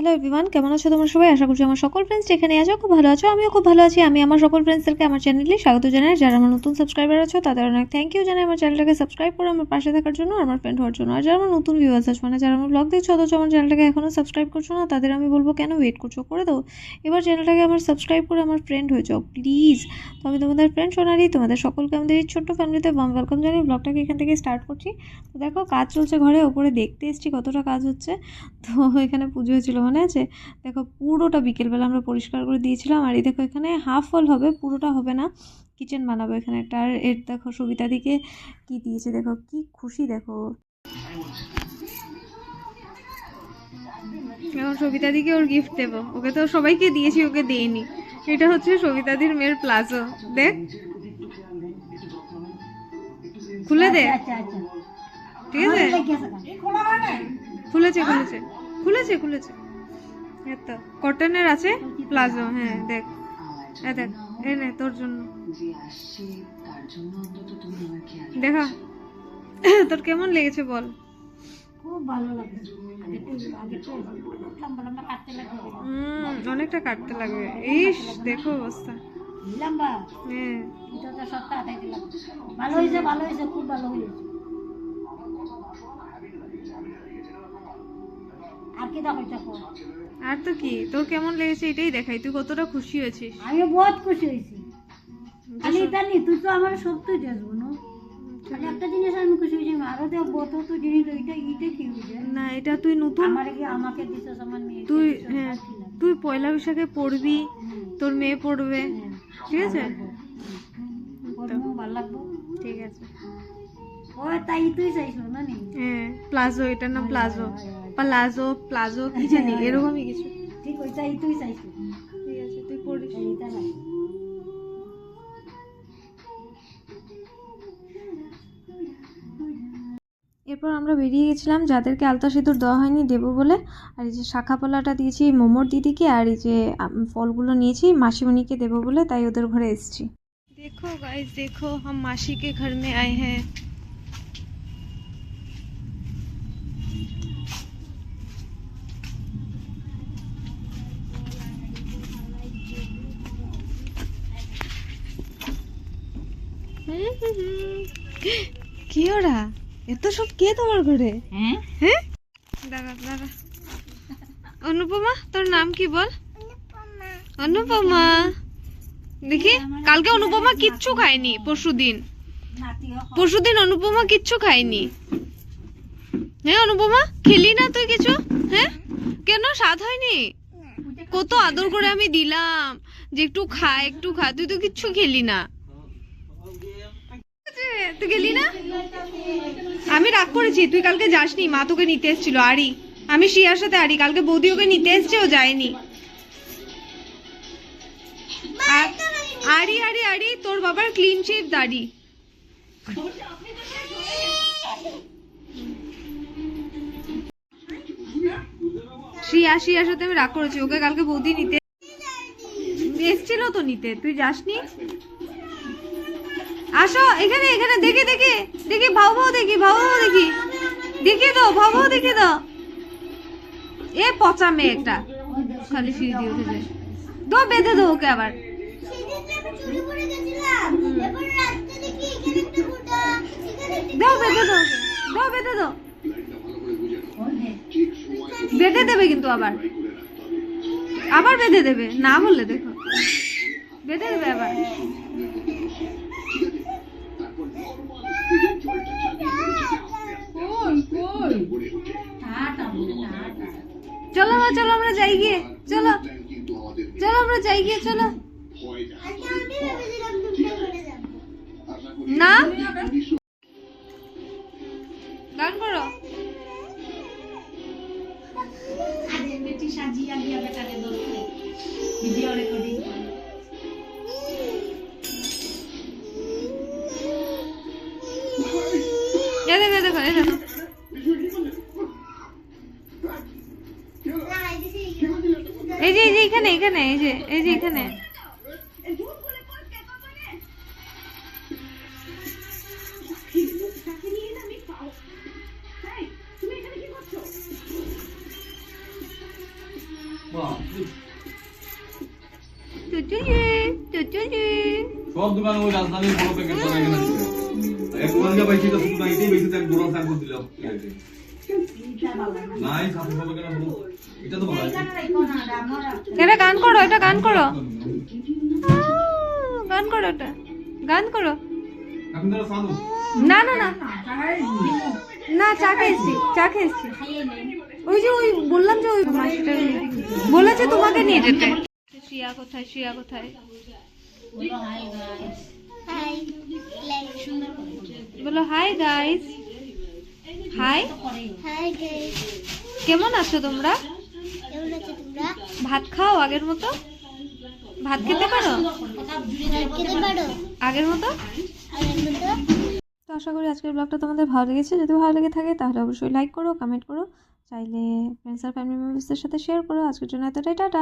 Hello everyone, কেমন আছো তোমরা সবাই? আশা করছি আমার সকল ফ্রেন্ডস যেখানে আছো খুব ভালো আছো। আমিও খুব ভালো আছি। আমি আমার সকল ফ্রেন্ডসদেরকে আমার চ্যানেলে স্বাগত জানাই। যারা আমার নতুন সাবস্ক্রাইবার আছো তাদের অনেক থ্যাংক ইউ জানাই আমার চ্যানেলটাকে সাবস্ক্রাইব করে আমার পাশে থাকার জন্য, আমার ফ্রেন্ড হওয়ার জন্য। আর যারা আমার নতুন ভিউয়ার্স আছো, মানে যারা আমার ব্লগ দেখছো অথচ আমার চ্যানেলটাকে এখনও সাবস্ক্রাইব করছো না, তাদের আমি বলবো কেন ওয়েট করছো, করে দাও এবার চ্যানেলটাকে আমার সাবস্ক্রাইব করে আমার ফ্রেন্ড হয়ে যাও প্লিজ। তো আমি তোমাদের ফ্রেন্ড সোনালি, তোমাদের সকলকে আমাদের এই ছোট্ট ফ্যামিলিতে ওয়েলকাম জানিয়ে ব্লগটাকে এখান থেকে স্টার্ট করছি। তো দেখো কাজ চলছে ঘরে, ওপরে দেখতে এসেছি কতটা কাজ হচ্ছে। তো এখানে পুজো হয়েছিল মনে আছে? দেখো পুরোটা বিকেলবেলা আমরা পরিষ্কার করে দিয়েছিলাম। আর এই দেখো এখানে হাফ ওয়াল হবে, পুরোটা হবে না, কিচেন বানাবো এখানে একটা। আর এর দেখো সবিতাদিকে কি দিয়েছে, দেখো কি খুশি দেখো। এখন সবিতাদিকে ওর গিফট দেবো। ওকে তো সবাইকে দিয়েছি, ওকে দেইনি। এটা হচ্ছে সবিতাদির মেয়ের প্লাজো, দেখ খুলে দে। ঠিক আছে, খুলেছে খুলেছে খুলেছে খুলেছে। তো কটনের আছে প্লাজো, হ্যাঁ দেখ দেখ, এই নে তোর জন্য। দেখা তোর কেমন লেগেছে বল? খুব ভালো লাগে। অনেকটা কাটতে লাগবে। ইস দেখো অবস্থা। হ্যাঁ ভালো হয়েছে, ভালো হয়েছে, খুব ভালো হয়েছে। আর কি দেখো? আর তো কি, তোর কেমন লেগেছে এটাই দেখাই, তুই কতটা খুশি হয়েছিস। আমি বহুত খুশি হয়েছি। খালি এটা নি, তুই তো আমার সত্যি দেখবো না। খালি একটা জিনিস আমি খুশি হয়েছি, আরো দেখবো তো জিনিস। ওইটা ইটা কি হয়েছে না, এটা তুই নতুন, আমাকে দিছিস আমার মেয়ে। তুই হ্যাঁ তুই পয়লা বৈশাখে পড়বি, তোর মেয়ে পড়বে, ঠিক আছে? ভালো লাগবো, ঠিক আছে। ও তাই তুই চাইছো না নি? হ্যাঁ প্লাজো, এটার নাম প্লাজো, প্লাজো প্লাজো কি জানি এরকমই কিছু। ঠিক ওইটাই তুই চাইছো। ঠিক আছে তুই পড়িস। এইটা না, এরপর আমরা বেরিয়ে গেছিলাম যাদেরকে আলতা সিঁদুর দেওয়া হয়নি দেবো বলে। আর এই যে শাখাপলাটা দিয়েছি মোমোর দিদিকে, আর এই যে ফলগুলো নিয়েছি মাসিমণিকে দেবো বলে, তাই ওদের ঘরে এসেছি। দেখো গাইস দেখো, हम मासी के घर में आए हैं। কি ওরা এত সব কে তোমার ঘরে? হ্যাঁ হ্যাঁ দাঁড়া দাঁড়া। অনুপমা, তোর নাম কি বল? অনুপমা। দেখি কালকে অনুপমা কিচ্ছু খায়নি, পরশুদিন অনুপমা কিচ্ছু খায়নি। হ্যাঁ অনুপমা, খেলি না তুই কিছু? হ্যাঁ কেন, স্বাদ হয়নি? কত আদর করে আমি দিলাম যে একটু খা একটু খা, তুই তো কিচ্ছু খেলি না। তুই গেলি না? আমি রাগ করেছি, তুই কালকে যাসনি, মা তোকে নিতে এসেছিল। আরি, আমি শ্রিয়ার সাথে আরি, কালকে বৌদি ওকে নিতে এসছে, ও যায়নি। আরি আরি আরি, তোর বাবার ক্লিন শেভ দাড়ি। শ্রিয়ার সাথে আমি রাগ করেছি, ওকে কালকে বৌদি নিতে এসছিল তো নিতে, তুই যাসনি। আসো এখানে এখানে, দেখে দেখে দেখি ভাও ভাও দেখি, ভাও ভাও দেখি, দেখে দাও ভাও ভাও দেখে দাও। এ পচা মেয়ে একটা, খালি সিঁড়ি দিয়ে উঠে যায়। দো বেঁধে দো ওকে আবার। দাও বেঁধে দাও, দাও বেঁধে দাও। বেঁধে দেবে কিন্তু আবার, আবার বেঁধে দেবে না বললে, দেখো বেঁধে দেবে আবার। চলো চলো আমরা যাই গিয়ে, চলো চলো আমরা যাই গিয়ে, চলো। না গান করো। দেখো দেখো দেখো, এই যে এখানে এখানে, এই যে এখানে। সব দোকানে ওই রাজধানীর বড় প্যাকেট করে এখানে দিচ্ছে এক দোকান যা পাইছি তো শুধু না এটাই বেশি এক বড় সার করে দিলাম নাই সাথে সব কেন বলো এটা তো ভালো আছে এটা গান করো, এটা গান করো, গান করো, এটা গান করো। এখন তো সাধু না না না না, চা খেয়েছি, চা খেয়েছি। ওই যে ওই বললাম যে ওই মাসিটা বলেছে তোমাকে নিয়ে যেতে। শ্রিয়া কোথায়, শ্রিয়া কোথায়? বলো হাই গাইস। হাই, কেমন আছো তোমরা? ভাত খাও আগের মতো? ভাত খেতে পারো আগের মতো? তো আশা করি আজকের ব্লগটা তোমাদের ভালো লেগেছে। যদি ভালো লেগে থাকে তাহলে অবশ্যই লাইক করো, কমেন্ট করো, চাইলে ফ্রেন্ডস আর ফ্যামিলি মেম্বার্সদের সাথে শেয়ার করো। আজকের জন্য এতটাই, টাটা।